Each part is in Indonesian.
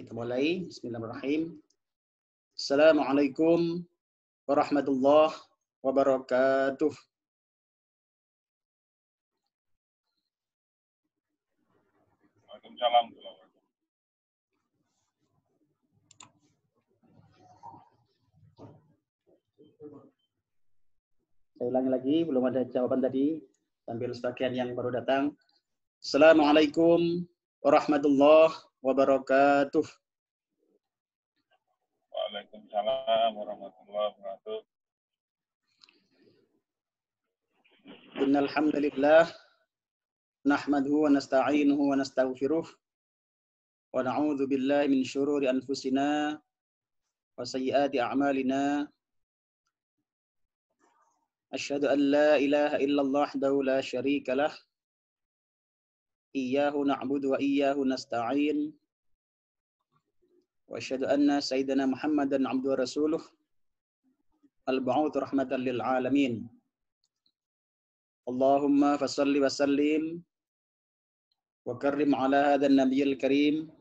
kita mulai. Bismillahirrahmanirrahim. Assalamualaikum warahmatullahi wabarakatuh. Waalaikumsalam. Saya ulangi lagi, belum ada jawaban tadi. Sambil sebagian yang baru datang. Assalamualaikum warahmatullahi wabarakatuh. Waalaikumsalam warahmatullahi wabarakatuh. Innal hamdalillah nahmaduhu wa nasta'inuhu wa nastaghfiruh wa na'udzu billahi min syururi anfusina wa sayyiati a'malina. Asyhadu an la ilaha illallah wahdahu la syarika lah. Iyyahu na'budu wa iyyahu nasta'in. Wa asyhadu anna sayyidana Muhammadan 'abduhu wa rasuluh al-ba'utsu rahmatan lil alamin. Allahumma fashalli wa sallim wa karrim ala hadzal nabiyil karim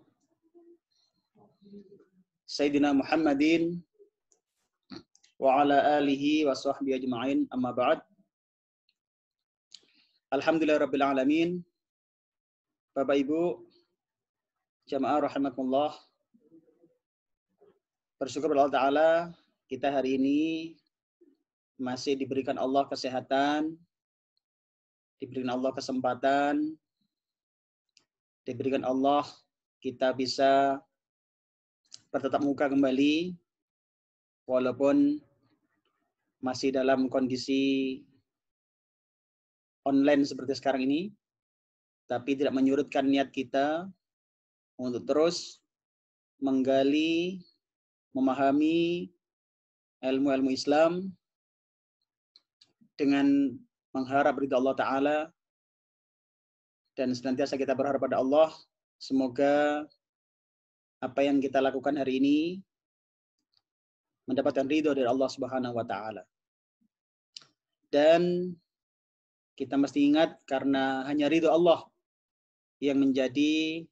sayyidina Muhammadin wa ala alihi wa sahbihi ajma'in, amma ba'd. Alhamdulillah rabbil alamin. Bapak Ibu jamaah rahimakumullah, bersyukur kepada Allah Ta'ala kita hari ini masih diberikan Allah kesehatan, diberikan Allah kesempatan, diberikan Allah kita bisa bertatap muka kembali walaupun masih dalam kondisi online seperti sekarang ini, tapi tidak menyurutkan niat kita untuk terus menggali, memahami ilmu-ilmu Islam dengan mengharap ridha Allah Ta'ala, dan senantiasa kita berharap pada Allah semoga apa yang kita lakukan hari ini mendapatkan ridho dari Allah Subhanahu wa Ta'ala. Dan kita mesti ingat, karena hanya ridho Allah yang menjadi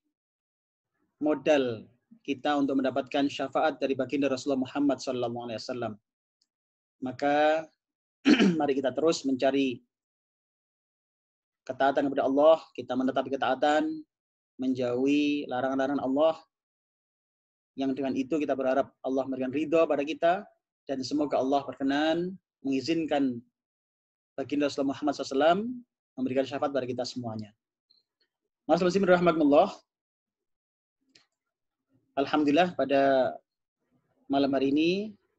modal kita untuk mendapatkan syafaat dari baginda Rasulullah Muhammad SAW. Maka mari kita terus mencari ketaatan kepada Allah, kita menetapi ketaatan, menjauhi larangan-larangan Allah, yang dengan itu kita berharap Allah memberikan ridho pada kita, dan semoga Allah berkenan mengizinkan baginda Rasulullah Muhammad SAW memberikan syafaat pada kita semuanya. Bismillahirrahmanirrahim. Alhamdulillah pada malam hari ini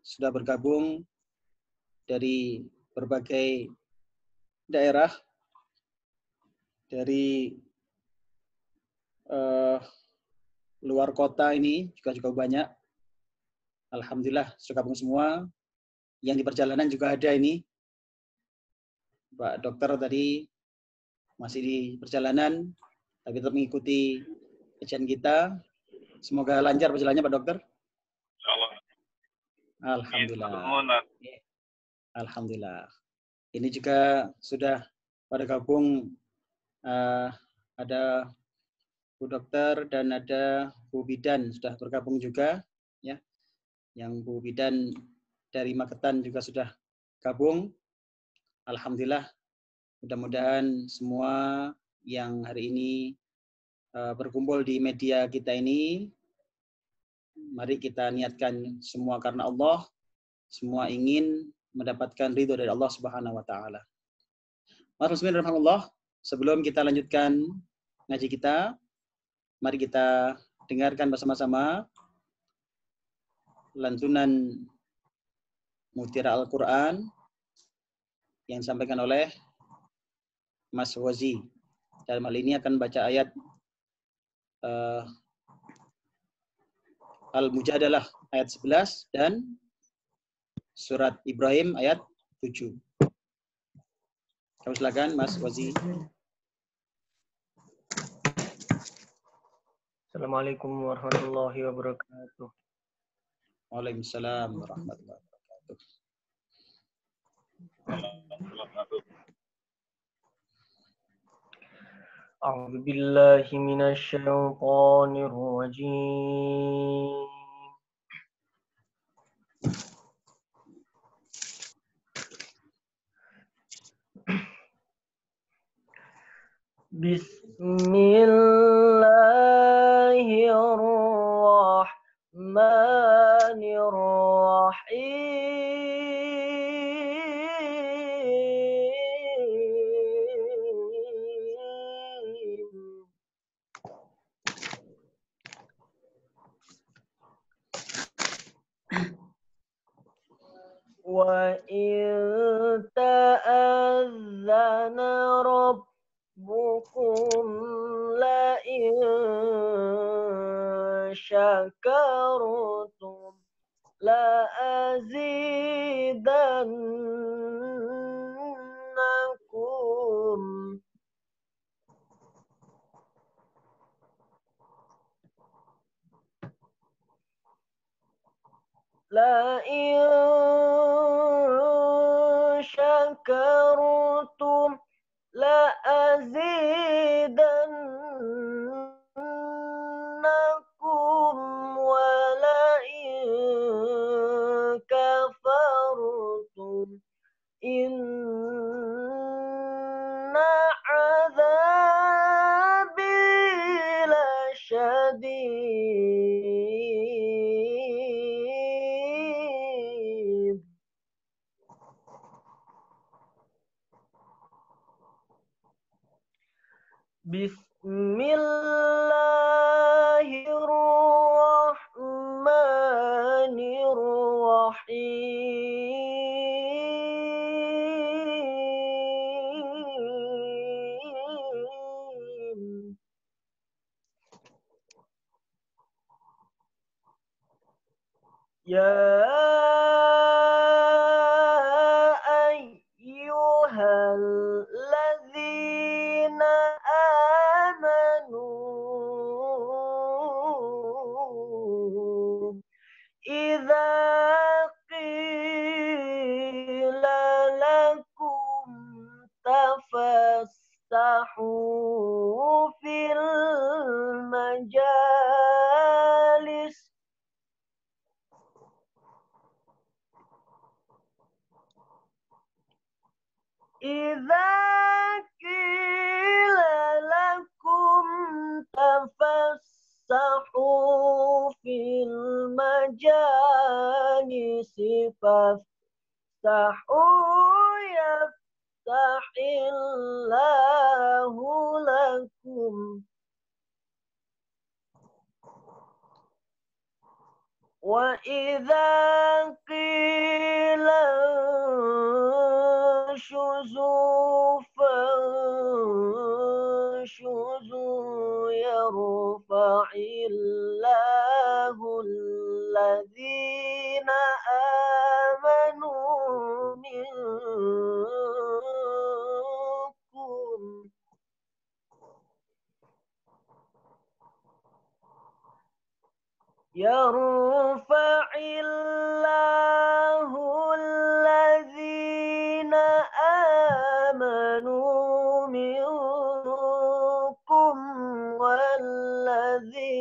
sudah bergabung dari berbagai daerah, dari luar kota ini juga cukup banyak. Alhamdulillah sudah gabung semua. Yang di perjalanan juga ada ini. Pak Dokter tadi masih di perjalanan, tapi tetap mengikuti kajian kita. Semoga lancar perjalanannya Pak Dokter. Insyaallah. Alhamdulillah. Alhamdulillah. Ini juga sudah pada gabung, ada Bu Dokter dan ada Bu Bidan sudah bergabung juga, ya. Yang Bu Bidan dari Magetan juga sudah gabung. Alhamdulillah. Mudah-mudahan semua yang hari ini berkumpul di media kita ini, mari kita niatkan semua karena Allah, semua ingin mendapatkan ridho dari Allah Subhanahu wa Ta'ala. Bismillahirrahmanirrahim. Sebelum kita lanjutkan ngaji kita, mari kita dengarkan bersama-sama lantunan Mutiara Al-Quran yang disampaikan oleh Mas Wazi. Dalam hal ini akan baca ayat Al-Mujadalah ayat 11 dan surat Ibrahim ayat 7. Kami silakan Mas Wazi. Assalamualaikum warahmatullahi wabarakatuh. Waalaikumsalam warahmatullahi wabarakatuh. أعوذ بالله من الشيطان الرجيم. بسم الله الرحمن الرحيم. وإن تأذن ربكم لئن شكرتم لأزيدنكم لئن شكرتم لأزيدنكم ولئن كفرتم إن عذابي لشديد. بسم الله الرحمن الرحيم. يا أيها الذين آمنوا إذا قيل لكم تفسحوا في المجالس إذا قيل لكم تفسحوا في المجالس فافسحوا يفسح الله لكم. وإذا قيل انشزوا فانشزوا يرفع الله الذين آمنوا منكم يرفع الله الذين آمنوا منكم والذين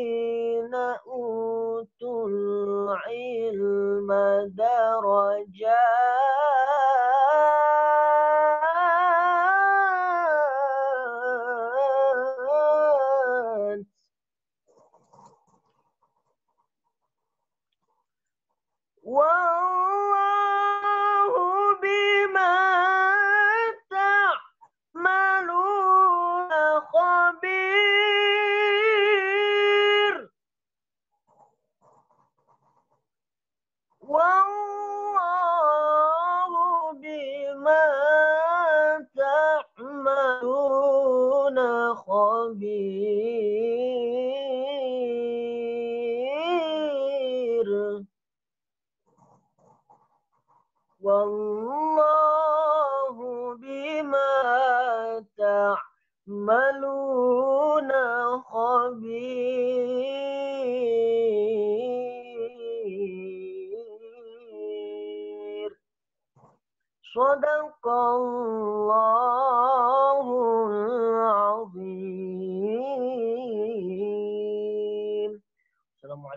أوتوا العلم درجات. والله بما تعملون خبير. والله بما تعملون خبير. والله بما تعملون خبير. صدق الله العظيم.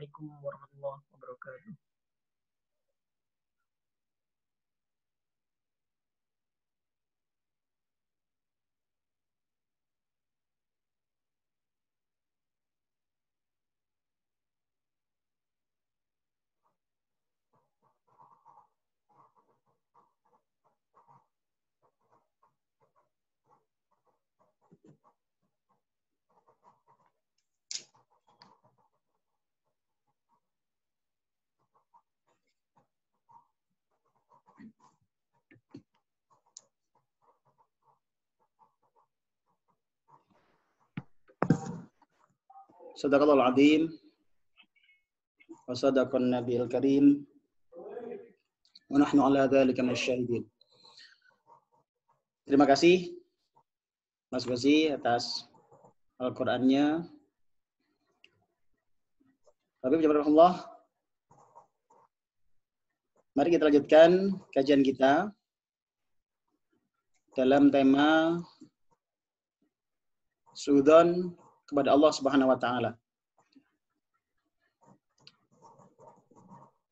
Assalamualaikum warahmatullahi wabarakatuh. Sadaqallahul azim wa sadaqan nabiyil karim wa nahnu ala dzalika minasyahidin. Terima kasih Mas Gozi atas Al-Qur'annya. Habib jazakallah. Mari kita lanjutkan kajian kita dalam tema suudzon kepada Allah Subhanahu wa taala.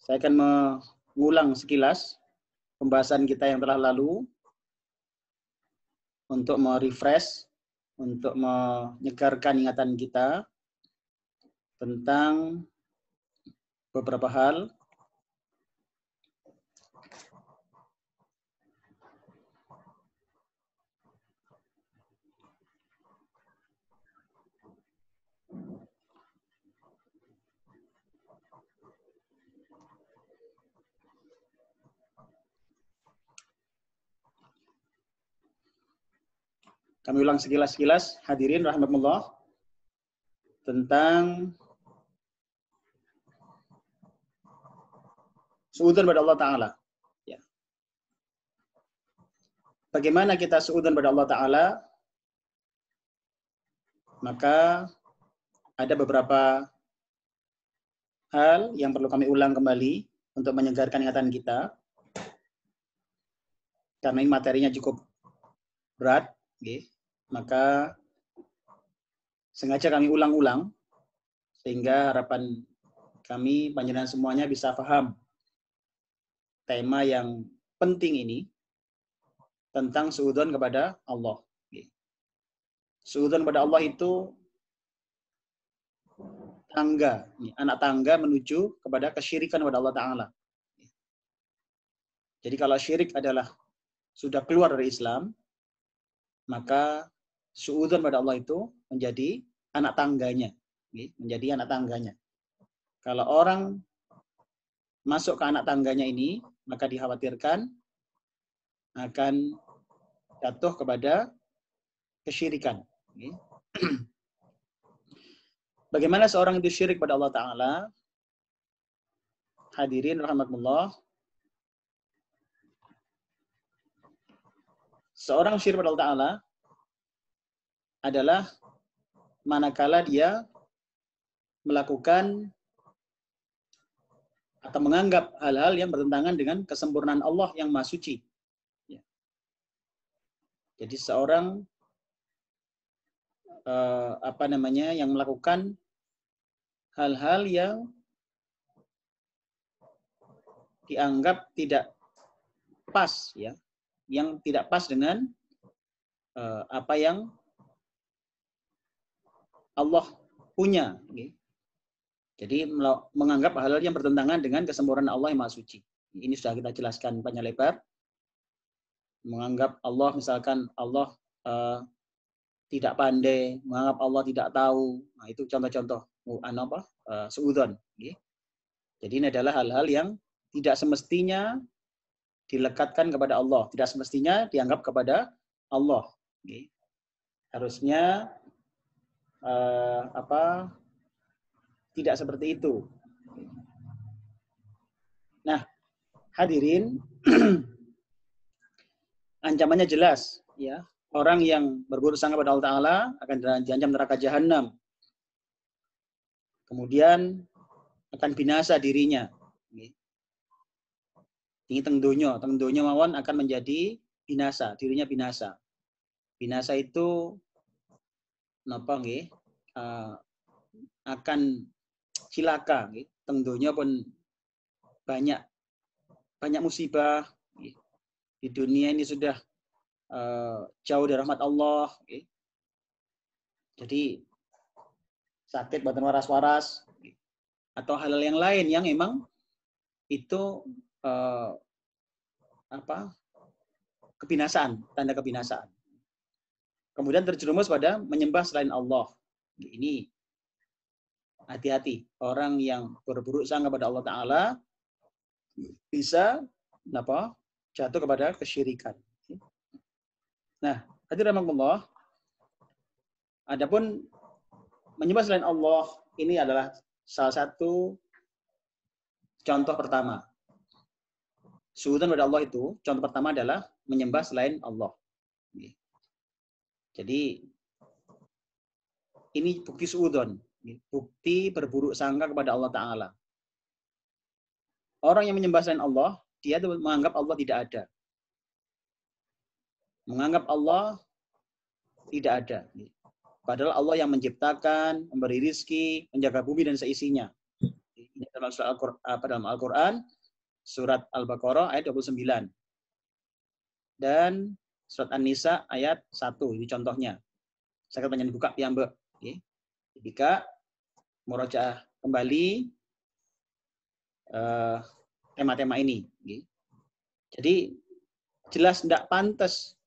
Saya akan mengulang sekilas pembahasan kita yang telah lalu untuk merefresh, untuk menyegarkan ingatan kita tentang beberapa hal. Kami ulang sekilas-sekilas, hadirin rahimakumullah, tentang suudzon pada Allah Ta'ala. Ya. Bagaimana kita suudzon pada Allah Ta'ala? Maka ada beberapa hal yang perlu kami ulang kembali untuk menyegarkan ingatan kita. Karena ini materinya cukup berat. Okay. Maka sengaja kami ulang-ulang sehingga harapan kami panjenengan semuanya bisa paham tema yang penting ini tentang suudzon kepada Allah. Suudzon kepada Allah itu tangga, anak tangga menuju kepada kesyirikan kepada Allah Ta'ala. Jadi kalau syirik adalah sudah keluar dari Islam, maka suudzon pada Allah itu menjadi anak tangganya. Menjadi anak tangganya. Kalau orang masuk ke anak tangganya ini, maka dikhawatirkan akan jatuh kepada kesyirikan. Bagaimana seorang itu syirik pada Allah Ta'ala? Hadirin rahimakumullah. Seorang syirik pada Allah Ta'ala adalah manakala dia melakukan atau menganggap hal-hal yang bertentangan dengan kesempurnaan Allah yang Maha Suci. Jadi seorang yang melakukan hal-hal yang dianggap tidak pas, ya, yang tidak pas dengan apa yang Allah punya. Jadi menganggap hal-hal yang bertentangan dengan kesempurnaan Allah yang Maha Suci. Ini sudah kita jelaskan panjang lebar. Menganggap Allah, misalkan Allah tidak pandai, menganggap Allah tidak tahu. Nah, itu contoh-contoh suudzon. Jadi ini adalah hal-hal yang tidak semestinya dilekatkan kepada Allah, tidak semestinya dianggap kepada Allah. Harusnya tidak seperti itu. Nah, hadirin, ancamannya jelas, ya. Orang yang berburuk sangka pada Allah Ta'ala akan diancam neraka jahanam. Kemudian akan binasa dirinya. Ini tengdonya mawon akan menjadi binasa, dirinya binasa. Binasa itu napa nggih? Akan cilaka, tentunya pun banyak musibah di dunia ini sudah jauh dari rahmat Allah. Jadi sakit badan waras-waras atau hal-hal yang lain yang memang itu kebinasaan, tanda kebinasaan. Kemudian terjerumus pada menyembah selain Allah. Ini hati-hati, orang yang berburuk sangka kepada Allah Ta'ala bisa jatuh kepada kesyirikan. Nah, hadirin rahimakumullah, adapun menyembah selain Allah ini adalah salah satu contoh pertama. Suudzon pada Allah itu, contoh pertama adalah menyembah selain Allah. Jadi ini bukti suudzon, bukti berburuk sangka kepada Allah Ta'ala. Orang yang menyembah selain Allah, dia itu menganggap Allah tidak ada. Menganggap Allah tidak ada. Padahal Allah yang menciptakan, memberi rizki, menjaga bumi dan seisinya. Ini dalam Al-Quran, surat Al-Baqarah ayat 29. Dan surat An-Nisa ayat 1. Ini contohnya. Saya akan buka piyambak. Jika murojaah kembali tema-tema ini. Jadi jelas tidak pantas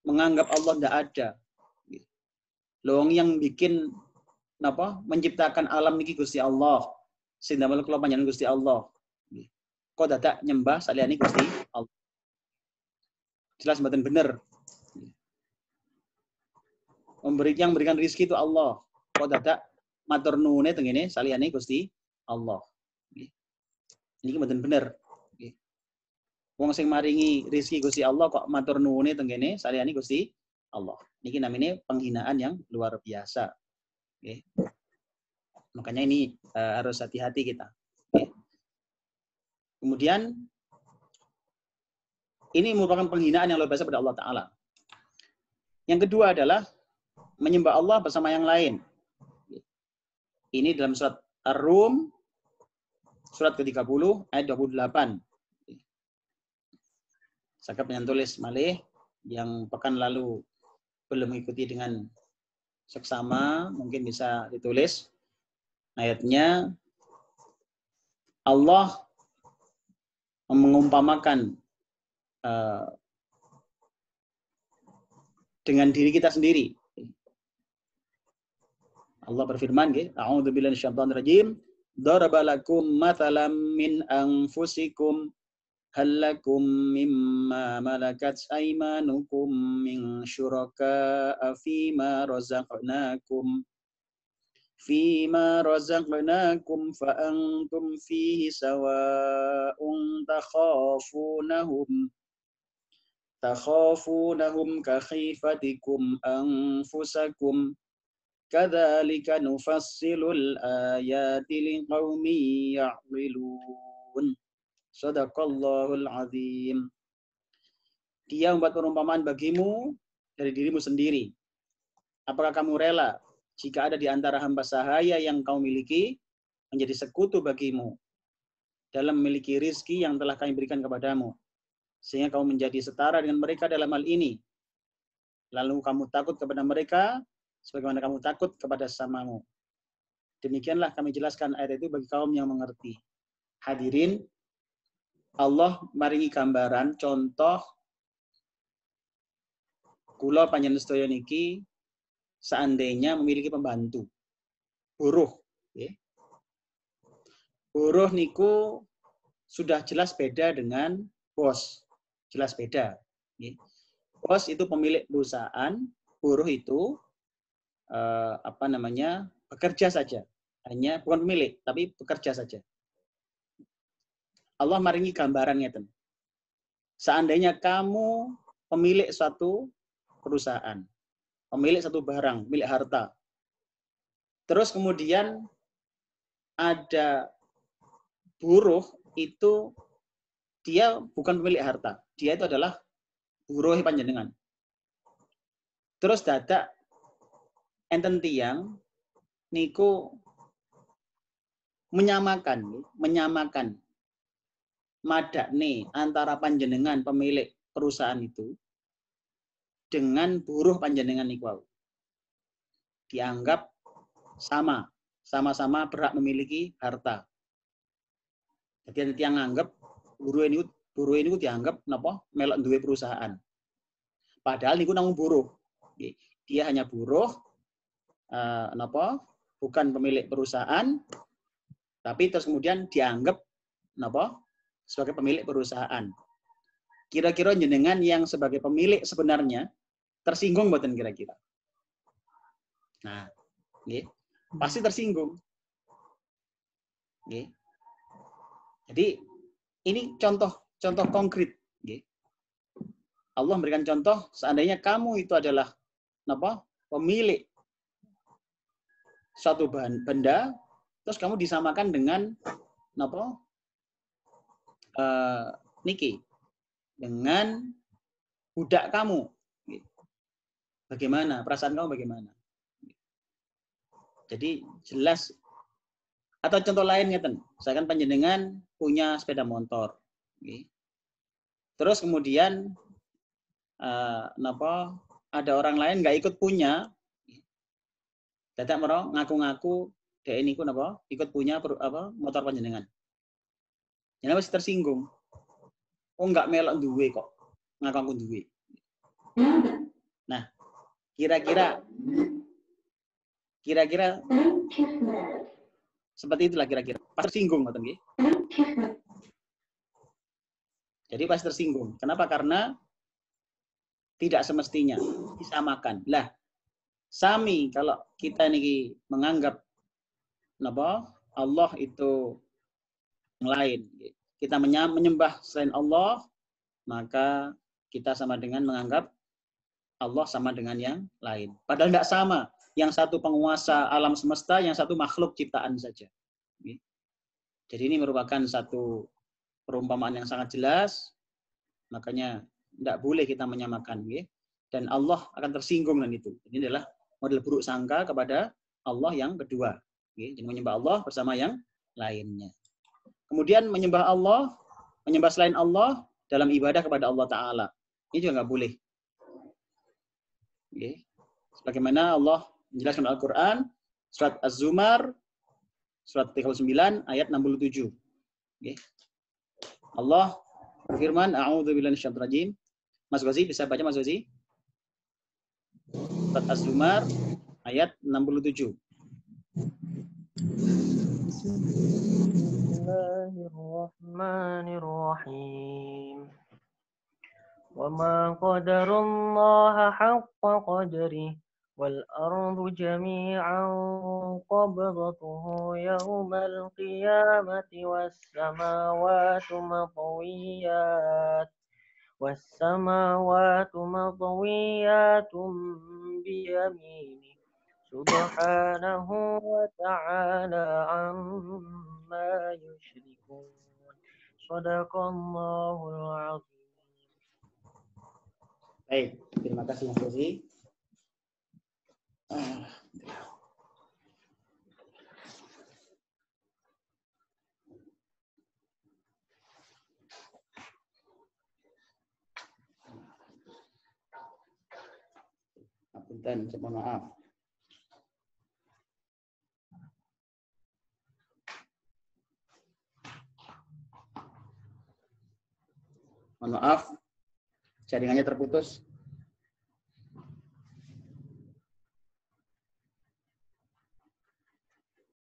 menganggap Allah tidak ada. Loh yang bikin menciptakan alam niki Gusti Allah. Sehingga kula panjenengan Gusti Allah. Kok dadak nyembah saliyane Gusti Allah. Jelas mboten bener. Yang memberikan rezeki itu Allah. Kok dadak matur nuwune tengene saliyane Gusti Allah. Ini mboten bener. Wong sing maringi rezeki Gusti Allah kok matur nuwune tengene saliyane Gusti Allah. Niki namanya penghinaan yang luar biasa. Makanya ini harus hati-hati kita. Kemudian ini merupakan penghinaan yang luar biasa pada Allah Ta'ala. Yang kedua adalah menyembah Allah bersama yang lain. Ini dalam surat Ar-Rum, surat ke-30, ayat 28. Saya akan tulis malih yang pekan lalu belum mengikuti dengan seksama, mungkin bisa ditulis. Ayatnya, Allah mengumpamakan dengan diri kita sendiri. Allah berfirman, A'udzubillahi minasyaitonir rajim, daraba lakum mathalan min anfusikum hal lakum mimma malakat aymanukum min syuraka'a fima razaqnakum fa antum fihi sawa'un takhafunahum ka khifatikum anfusakum kadzalika nufassilul ayati liqaumin ya'qilun. Shadaqallahul azim. Dia membuat perumpamaan bagimu dari dirimu sendiri. Apakah kamu rela jika ada di antara hamba sahaya yang kau miliki menjadi sekutu bagimu dalam memiliki rizki yang telah kami berikan kepadamu, sehingga kamu menjadi setara dengan mereka dalam hal ini. Lalu kamu takut kepada mereka sebagaimana kamu takut kepada sesamamu. Demikianlah kami jelaskan ayat itu bagi kaum yang mengerti. Hadirin, Allah maringi gambaran contoh kula panjenengan sedaya niki seandainya memiliki pembantu buruh, buruh niku sudah jelas beda dengan bos, jelas beda. Bos itu pemilik perusahaan, buruh itu bekerja saja, hanya bukan pemilik tapi bekerja saja. Allah maringi gambarannya, ten. Seandainya kamu pemilik suatu perusahaan, pemilik satu barang, milik harta. Terus kemudian ada buruh itu dia bukan pemilik harta, dia itu adalah buruh panjenengan. Terus dadak enten tiyang niku menyamakan madakne antara panjenengan pemilik perusahaan itu dengan buruh panjenengan niku dianggap sama-sama berhak memiliki harta. Jadi yang nganggap buruh ini dianggap napa melok duwe perusahaan. Padahal niku namung buruh. Dia hanya buruh napa bukan pemilik perusahaan, tapi terus kemudian dianggap napa sebagai pemilik perusahaan. Kira-kira jenengan yang sebagai pemilik sebenarnya tersinggung mboten kira-kira? Nah, nggih, pasti tersinggung. Nggih. Jadi ini contoh konkret, nggih. Allah memberikan contoh seandainya kamu itu adalah napa? Pemilik suatu benda, terus kamu disamakan dengan napa? Niki dengan budak kamu. Bagaimana? Perasaan kamu bagaimana? Jadi jelas. Atau contoh lain ngeten, saya kan panjenengan punya sepeda motor. Terus kemudian napa ada orang lain nggak ikut punya, dadak mero ngaku-ngaku dhek niku napa ikut punya motor panjenengan. Jenengan masih tersinggung. Oh nggak melok duwe kok, ngaku duwe. Nah, kira-kira seperti itulah kira-kira. Pas tersinggung ngoten nggih. Jadi pas tersinggung. Kenapa? Karena tidak semestinya disamakan. Lah, sami kalau kita niki menganggap napa Allah itu yang lain, kita menyembah selain Allah, maka kita sama dengan menganggap Allah sama dengan yang lain. Padahal tidak sama. Yang satu penguasa alam semesta, yang satu makhluk ciptaan saja. Jadi ini merupakan satu perumpamaan yang sangat jelas. Makanya tidak boleh kita menyamakan. Dan Allah akan tersinggung dengan itu. Ini adalah model buruk sangka kepada Allah yang kedua. Jadi menyembah Allah bersama yang lainnya. Kemudian menyembah Allah, menyembah selain Allah dalam ibadah kepada Allah Ta'ala. Ini juga nggak boleh. Sebagaimana Allah menjelaskan Al-Quran, surat Az-Zumar, surat 39, ayat 67. Allah berfirman, A'udzubillahi minasyaitonir rajim. Mas Ghazi, bisa baca Mas Ghazi? Surat Az-Zumar, ayat 67. Bismillahirrahmanirrahim. Wa ma qadarullaha haqqa qadrihi wal ardu jami'an qabdatuhu yawmal qiyamati was samawati matwiyatun biyamini subhanahu wa ta'ala amma yushrikun. Shadaqallahul azim. Baik, terima kasih Mas Ghazi. Apunten, saya mohon maaf. Mohon maaf, jaringannya terputus.